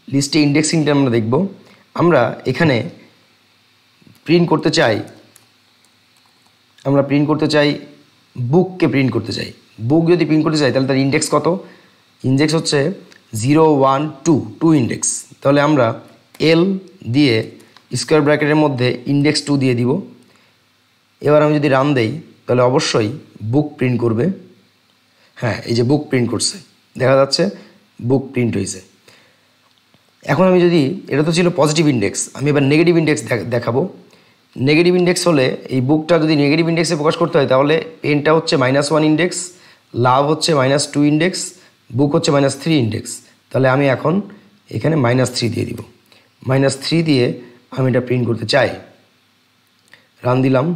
লিস্টে ইন্ডেক্সিংটা আমরা দেখব। আমরা এখানে প্রিন্ট করতে চাই, বুককে প্রিন্ট করতে চাই। বুক যদি প্রিন্ট করতে চাই তাহলে তার ইন্ডেক্স কত? ইন্ডেক্স হচ্ছে 0 1 2, 2 ইন্ডেক্স। তাহলে আমরা এল দিয়ে স্কোয়ার ব্র্যাকেটের মধ্যে ইন্ডেক্স 2 দিয়ে দিব। এবার আমি যদি রান দেই তাহলে অবশ্যই বুক প্রিন্ট করবে। হ্যাঁ, এই যে বুক প্রিন্ট করছে, দেখা যাচ্ছে বুক প্রিন্ট হয়েছে। এখন আমি যদি, এটা তো ছিল পজিটিভ ইন্ডেক্স, আমি এবার নেগেটিভ ইন্ডেক্স দেখাবো। নেগেটিভ ইন্ডেক্স হলে এই বুকটা যদি নেগেটিভ ইন্ডেক্সে প্রকাশ করতে হয় তাহলে পেনটা হচ্ছে -1 ইন্ডেক্স, লাভ হচ্ছে -2 ইন্ডেক্স, বুক হচ্ছে -3 ইন্ডেক্স। তাহলে আমি এখন এখানে -3 দিয়ে দিব। -3 দিয়ে আমি এটা প্রিন্ট করতে চাই। রান দিলাম।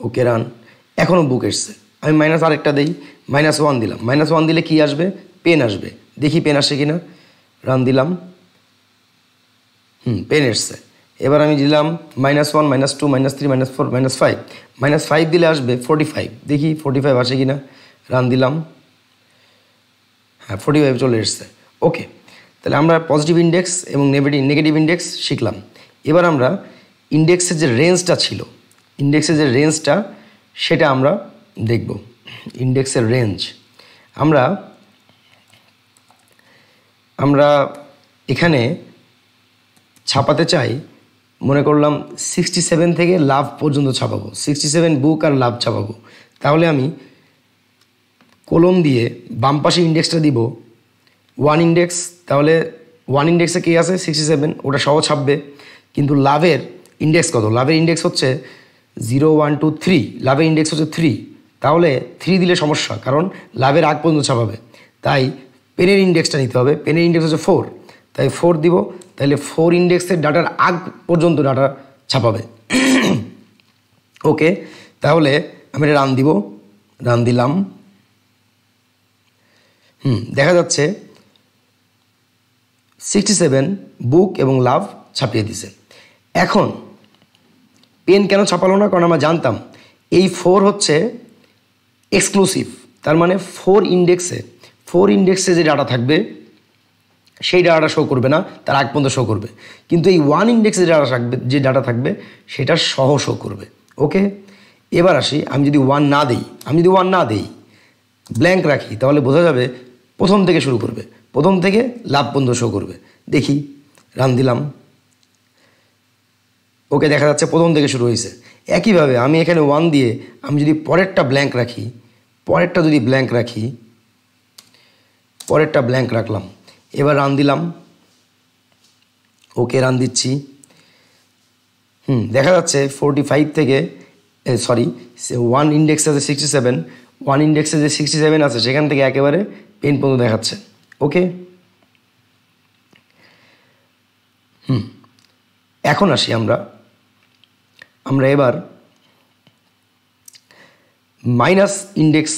ওকে, রান। এখনও বুক এসছে। আমি আরেকটা দিই, -1 দিলাম। -1 দিলে কি আসবে? পেন আসবে। দেখি পেন আসে কি না। রান দিলাম। পেন এসছে। এবার আমি দিলাম -1 -2 -3 -4 -5। -5 দিলে আসবে 45। দেখি 45 আসে কি না। রান দিলাম। হ্যাঁ, 45 চলে এসছে। ওকে, তাহলে আমরা পজিটিভ ইন্ডেক্স এবং নেগেটিভ ইন্ডেক্স শিখলাম। এবার আমরা ইন্ডেক্সের যে রেঞ্জটা সেটা আমরা দেখব। ইন্ডেক্সের রেঞ্জ আমরা এখানে ছাপাতে চাই, মনে করলাম 67 থেকে লাভ পর্যন্ত ছাপাবো। 67 বুক আর লাভ ছাপাবো। তাহলে আমি কলম দিয়ে বাম পাশে ইন্ডেক্সটা দিব 1 ইন্ডেক্স। তাহলে 1 ইন্ডেক্সে কে আছে? 67, ওটা সহ ছাপবে। কিন্তু লাভের ইন্ডেক্স কত? লাভের ইন্ডেক্স হচ্ছে 0 1 2 3। লাভের ইন্ডেক্স হচ্ছে 3। তাহলে 3 দিলে সমস্যা, কারণ লাভের আগ পর্যন্ত ছাপাবে। তাই পেনের ইন্ডেক্সটা নিতে হবে। পেনের ইন্ডেক্স হচ্ছে 4, তাই 4 দিব। তাহলে 4 ইন্ডেক্সের ডাটার আগ পর্যন্ত ডাটা ছাপাবে। ওকে, তাহলে আমি রান দিব। রান দিলাম। দেখা যাচ্ছে 67 বুক এবং লাভ ছাপিয়ে দিছে। এখন পেন কেন ছাপালো না? কারণ আমরা জানতাম এই 4 হচ্ছে এক্সক্লুসিভ, তার মানে 4 ইন্ডেক্সে যে ডাটা থাকবে সেই ডাটাটা শো করবে না, তার আগ পর্যন্ত শো করবে, কিন্তু এই 1 ইন্ডেক্সে যে ডাটা থাকবে সেটা সহ শো করবে। ওকে, এবার আসি, আমি যদি 1 না দেই ব্ল্যাঙ্ক রাখি, তাহলে বোঝা যাবে প্রথম থেকে শুরু করবে, প্রথম থেকে লাভ পর্যন্ত শো করবে। দেখি, রান দিলাম, ওকে, দেখা যাচ্ছে প্রথম থেকে শুরু হয়েছে। একইভাবে আমি এখানে 1 দিয়ে আমি যদি পরেরটা ব্ল্যাঙ্ক রাখলাম, এবার রান দিলাম, ওকে, রান দিচ্ছি, দেখা যাচ্ছে 45 থেকে 1 ইন্ডেক্স আছে 67, 1 ইন্ডেক্সে যে 67 আছে সেখান থেকে একেবারে পেন পর্যন্ত দেখাচ্ছে। ওকে, এখন আসি আমরা এবার মাইনাস ইন্ডেক্স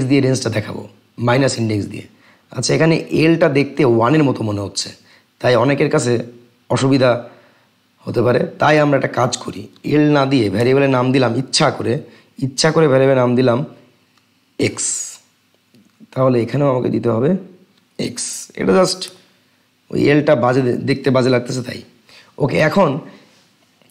দিয়ে রেঞ্জটা দেখাবো, মাইনাস ইন্ডেক্স দিয়ে। আচ্ছা, এখানে এলটা দেখতে 1-এর মতো মনে হচ্ছে, তাই অনেকের কাছে অসুবিধা হতে পারে, তাই আমরা একটা কাজ করি, এল না দিয়ে ভ্যারিয়েবলের নাম দিলাম ইচ্ছা করে ভ্যারিয়েবলের নাম দিলাম এক্স, তাহলে এখানেও আমাকে দিতে হবে এক্স। এটা জাস্ট ওই এলটা দেখতে বাজে লাগতেছে তাই। ওকে,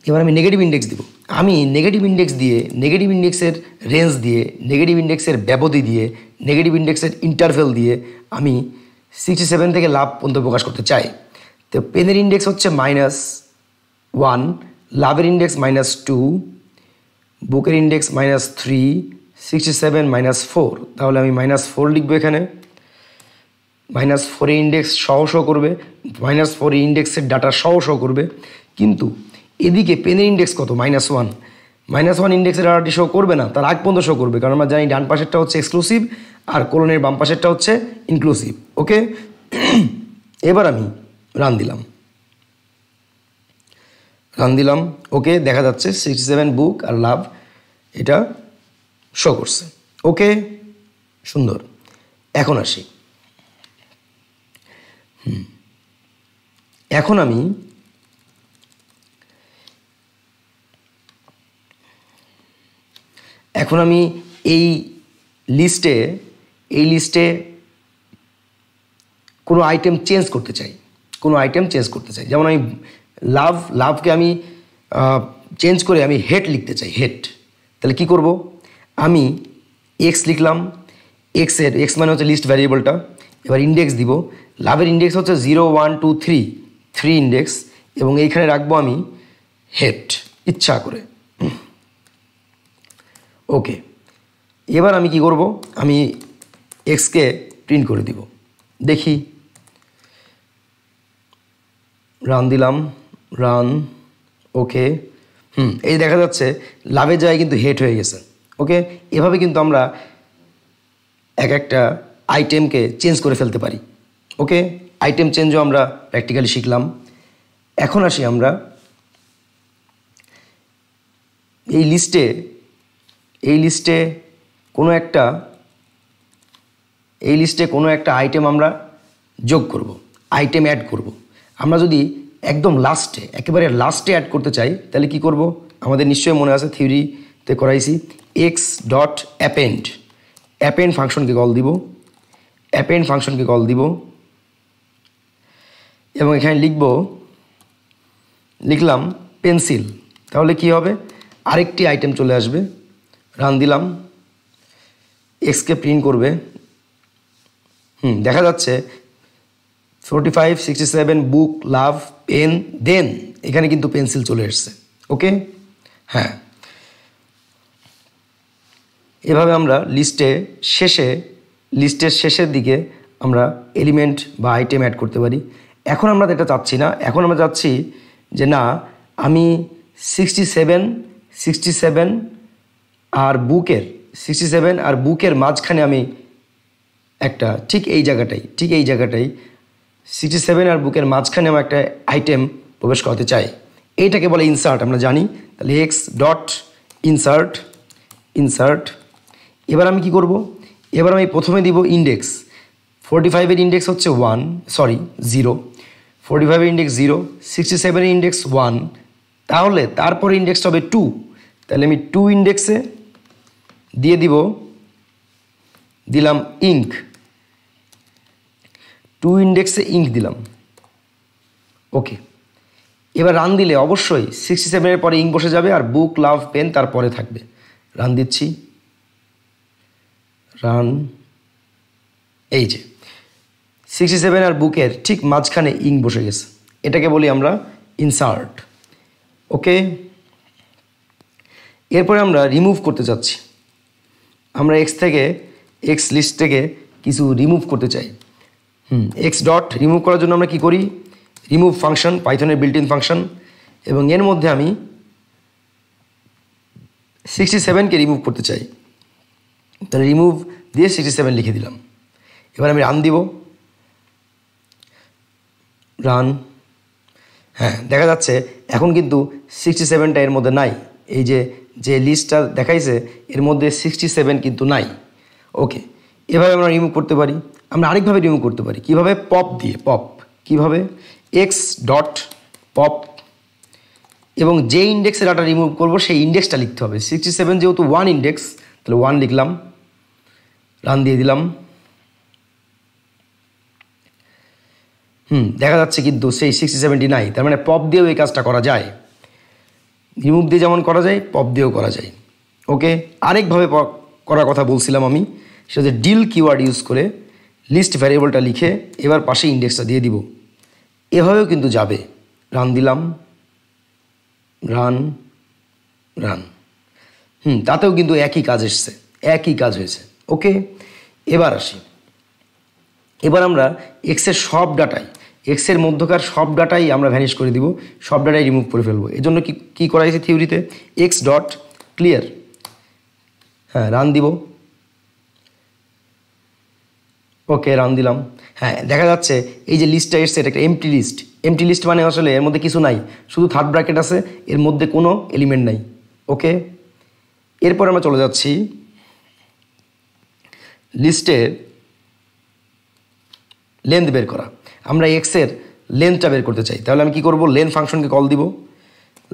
এবার আমি নেগেটিভ ইন্ডেক্স দিব। আমি নেগেটিভ ইন্ডেক্সের রেঞ্জ দিয়ে, নেগেটিভ ইন্ডেক্সের ব্যবধি দিয়ে, নেগেটিভ ইন্ডেক্সের ইন্টারভেল দিয়ে আমি 67 থেকে লাভ পর্যন্ত প্রকাশ করতে চাই। তো পেনের ইন্ডেক্স হচ্ছে -1, লাভের ইন্ডেক্স -2, বুকের ইন্ডেক্স -3, 67 -4, তাহলে আমি -4 লিখবো এখানে। -4 ইন্ডেক্স সহ শো করবে, -4 ইন্ডেক্সের ডাটা সহ শো করবে, কিন্তু এদিকে পেনের ইন্ডেক্স কত? -1 ইন্ডেক্সের ডাটাটি শো করবে না, তার আগ পর্যন্ত শো করবে, কারণ আমরা জানি ডান পাশেরটা হচ্ছে এক্সক্লুসিভ আর কোলনের বাম পাশেরটা হচ্ছে ইনক্লুসিভ। ওকে, এবার আমি রান দিলাম, ওকে, দেখা যাচ্ছে 67 বুক আর লাভ এটা শো করছে। ওকে, সুন্দর। এখন আসি, এখন আমি এই লিস্টে কোনো আইটেম চেঞ্জ করতে চাই, যেমন আমি লাভকে আমি চেঞ্জ করে আমি হেড লিখতে চাই, হেড। তাহলে কি করব? আমি এক্স লিখলাম, এক্স মানে হচ্ছে লিস্ট ভ্যারিয়েবলটা, এবার ইন্ডেক্স দিব, লাভের ইন্ডেক্স হচ্ছে 0 1 2 3 ইন্ডেক্স, এবং এইখানে রাখবো আমি হেড ইচ্ছা করে। ওকে, এবার আমি কি করব? আমি এক্সকে প্রিন্ট করে দিব, দেখি, রান দিলাম, ওকে, এই দেখা যাচ্ছে লাভের জায়গায় কিন্তু হেড হয়ে গেছে। ওকে, এভাবে কিন্তু আমরা একটা আইটেমকে চেঞ্জ করে ফেলতে পারি। ওকে, আইটেম চেঞ্জও আমরা প্র্যাকটিক্যালি শিখলাম। এখন আসি আমরা এই লিস্টে কোনো একটা আইটেম আমরা যোগ করব, আইটেম অ্যাড করব। আমরা যদি একদম একেবারে লাস্টে অ্যাড করতে চাই, তাহলে কি করব? আমাদের নিশ্চয়ই মনে আছে, থিওরিতে করাইছি, অ্যাপেন্ড ফাংশনকে কল দিব, এবং এখানে লিখলাম পেন্সিল, তাহলে কি হবে? আরেকটি আইটেম চলে আসবে, রান দিলাম, এক্সকে প্রিন্ট করবে, দেখা যাচ্ছে 45 67 বুক লাভ পেন, দেন এখানে কিন্তু পেন্সিল চলে এসছে। ওকে, হ্যাঁ, এভাবে আমরা লিস্টের শেষের দিকে আমরা এলিমেন্ট বা আইটেম অ্যাড করতে পারি। এখন আমরা এটা চাচ্ছি না, এখন আমরা চাচ্ছি যে না, আমি 67 আর বুকের মাঝখানে আমি একটা ঠিক এই জায়গাটাই 67 আর বুকের মাঝখানে আমি একটা আইটেম প্রবেশ করাতে চাই। এইটাকে বলে ইনসার্ট, আমরা জানি। তাহলে এক্স ডট ইনসার্ট। এবার আমি কি করব? এবার আমি প্রথমে দিব ইন্ডেক্স। 45-এর ইন্ডেক্স হচ্ছে 0, 45-এর ইন্ডেক্স 0, 67-এর ইন্ডেক্স 1, তাহলে তারপরে ইন্ডেক্সটা হবে 2, তাহলে আমি 2 ইন্ডেক্সে দিয়ে দিলাম ইঙ্ক, 2 ইন্ডেক্সে ইঙ্ক দিলাম। ওকে, এবার রান দিলে অবশ্যই 67 পরে ইঙ্ক বসে যাবে আর বুক লাভ পেন তারপরে থাকবে। রান দিচ্ছি, রান, এই যে 67 আর বুকের ঠিক মাঝখানে ইঙ্ক বসে গেছে, এটাকে বলি আমরা ইনসার্ট। ওকে, এরপরে আমরা রিমুভ করতে চাচ্ছি, আমরা এক্স লিস্ট থেকে কিছু রিমুভ করতে চাই। এক্স ডট রিমুভ করার জন্য আমরা কি করি, রিমুভ ফাংশন, পাইথনের বিল্ট ইন ফাংশন, এবং এর মধ্যে আমি 67কে রিমুভ করতে চাই, তাহলে রিমুভ দিয়ে 67 লিখে দিলাম। এবার আমি রান দিব, রান। হ্যাঁ, দেখা যাচ্ছে এখন কিন্তু 67টা এর মধ্যে নাই, এই যে লিস্টটা দেখাইছে এর মধ্যে 67 কিন্তু নাই। ওকে, এভাবে আমরা রিমুভ করতে পারি। আমরা আরেকভাবে রিমুভ করতে পারি, কিভাবে, পপ দিয়ে। পপ কিভাবে, এক্স ডট পপ, এবং যে ইন্ডেক্সের ডাটা রিমুভ করবো সেই ইন্ডেক্সটা লিখতে হবে। 67 যেহেতু 1 ইন্ডেক্স, তাহলে 1 লিখলাম, রান দিয়ে দিলাম। দেখা যাচ্ছে কিন্তু সেই 67টি নাই, তার মানে পপ দিয়েও এই কাজটা করা যায়। রিমুভ দিয়ে যেমন করা যায় পপ দিয়েও করা যায়। ওকে, আরেকভাবে করার কথা বলছিলাম আমি, সেটা যে ডিল কিওয়ার্ড ইউজ করে লিস্ট ভ্যারিয়েবলটা লিখে এবার পাশে ইন্ডেক্সটা দিয়ে দিব, এভাবেও কিন্তু যাবে। রান দিলাম, রান, রান। তাতেও কিন্তু একই কাজ এসছে, একই কাজ হয়েছে। ওকে, এবার আসি, এবার আমরা এক্সের সব ডাটাই, এক্সের মধ্যকার সব ডাটাই আমরা ভ্যানিশ করে দিব, সব ডাটাই রিমুভ করে ফেলবো। এই জন্য কী করা হয়েছে থিওরিতে, এক্স ডট ক্লিয়ার। হ্যাঁ, রান দিব। ওকে, রান দিলাম। হ্যাঁ, দেখা যাচ্ছে এই যে লিস্টটা এসছে এটা একটা এমটি লিস্ট। এমটি লিস্ট মানে আসলে এর মধ্যে কিছু নাই, শুধু থার্ড ব্র্যাকেট আছে, এর মধ্যে কোনো এলিমেন্ট নাই। ওকে, এরপর আমরা চলে যাচ্ছি লিস্টের লেন্থ বের করা। আমরা এক্সের লেন্থটা বের করতে চাই, তাহলে আমি কি করব, লেন ফাংশনকে কল দিব।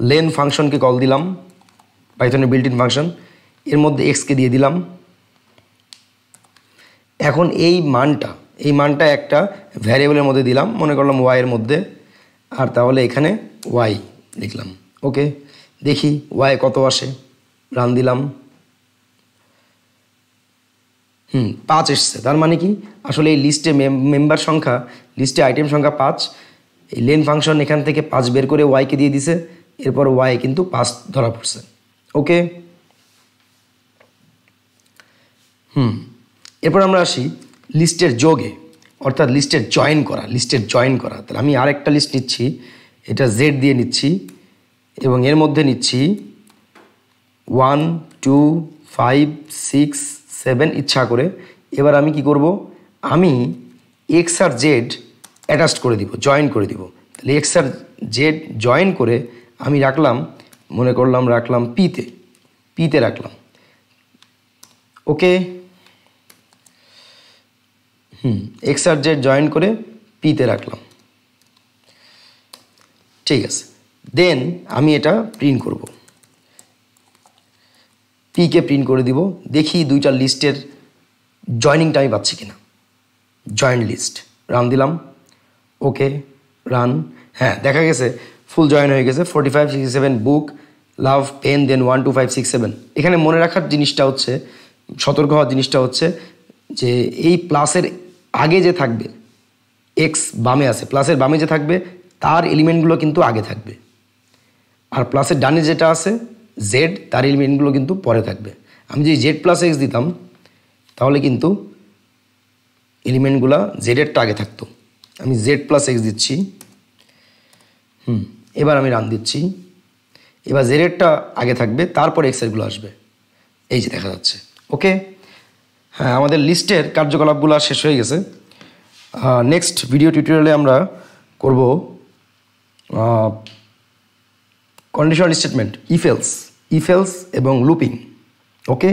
লেন ফাংশনকে কল দিলাম, পাইথনের বিল্ট ইন ফাংশন, এর মধ্যে এক্সকে দিয়ে দিলাম। এখন এই মানটা একটা ভ্যারিয়েবলের মধ্যে দিলাম, মনে করলাম ওয়াই এর মধ্যে, আর তাহলে এখানে ওয়াই লিখলাম। ওকে, দেখি ওয়াই কত আসে, রান দিলাম। 5 এসছে, তার মানে কি, আসলে এই লিস্টে মেম্বার সংখ্যা, লিস্টে আইটেম সংখ্যা 5। এই লেন ফাংশন এখান থেকে 5 বের করে ওয়াইকে দিয়ে দিছে, এরপর ওয়াই কিন্তু 5 ধরা পড়ছে। ওকে, এরপর আমরা আসি লিস্টের যোগে, অর্থাৎ লিস্টের জয়েন করা। তাহলে আমি আরেকটা লিস্ট নিচ্ছি, এটা জেড দিয়ে নিচ্ছি, এবং এর মধ্যে নিচ্ছি 1 2 5 6 7 ইচ্ছা করে। এবার আমি কি করব, আমি এক্স আর জেড অ্যাটাচ করে দিব, জয়েন করে দিব। তাহলে এক্স আর জেড জয়েন করে আমি রাখলাম, মনে করলাম রাখলাম পিতে রাখলাম। ওকে, এক্স আর জেড জয়েন করে পিতে রাখলাম, ঠিক আছে। দেন আমি এটা প্রিন্ট করব, পিকে প্রিন্ট করে দিব, দেখি দুইটা লিস্টের জয়েনিংটা আমি পাচ্ছি কিনা। জয়েন্ট লিস্ট, রান দিলাম। ওকে, রান। হ্যাঁ, দেখা গেছে ফুল জয়েন হয়ে গেছে, 45 67 বুক লাভ পেন, দেন 1 2 5 6 7। এখানে মনে রাখার জিনিসটা হচ্ছে, সতর্ক হওয়ার জিনিসটা হচ্ছে যে এই প্লাসের আগে যে থাকবে, এক্স বামে আছে, প্লাসের বামে যে থাকবে তার এলিমেন্টগুলো কিন্তু আগে থাকবে, আর প্লাসের ডানে যেটা আছে জেড, তার এলিমেন্টগুলো কিন্তু পরে থাকবে। আমি যদি জেড প্লাস এক্স দিতাম তাহলে কিন্তু এলিমেন্টগুলো জেডেরটা আগে থাকতো। আমি জেড প্লাস এক্স দিচ্ছি, এবার আমি রান দিচ্ছি। এবার জেডেরটা আগে থাকবে, তারপর এক্সেরগুলো আসবে, এই যে দেখা যাচ্ছে। ওকে, হ্যাঁ, আমাদের লিস্টের কার্যকলাপগুলো শেষ হয়ে গেছে। নেক্সট ভিডিও টিউটোরিয়ালে আমরা করব কন্ডিশনাল স্টেটমেন্ট, ইফ এলস এবং লুপিং। ওকে।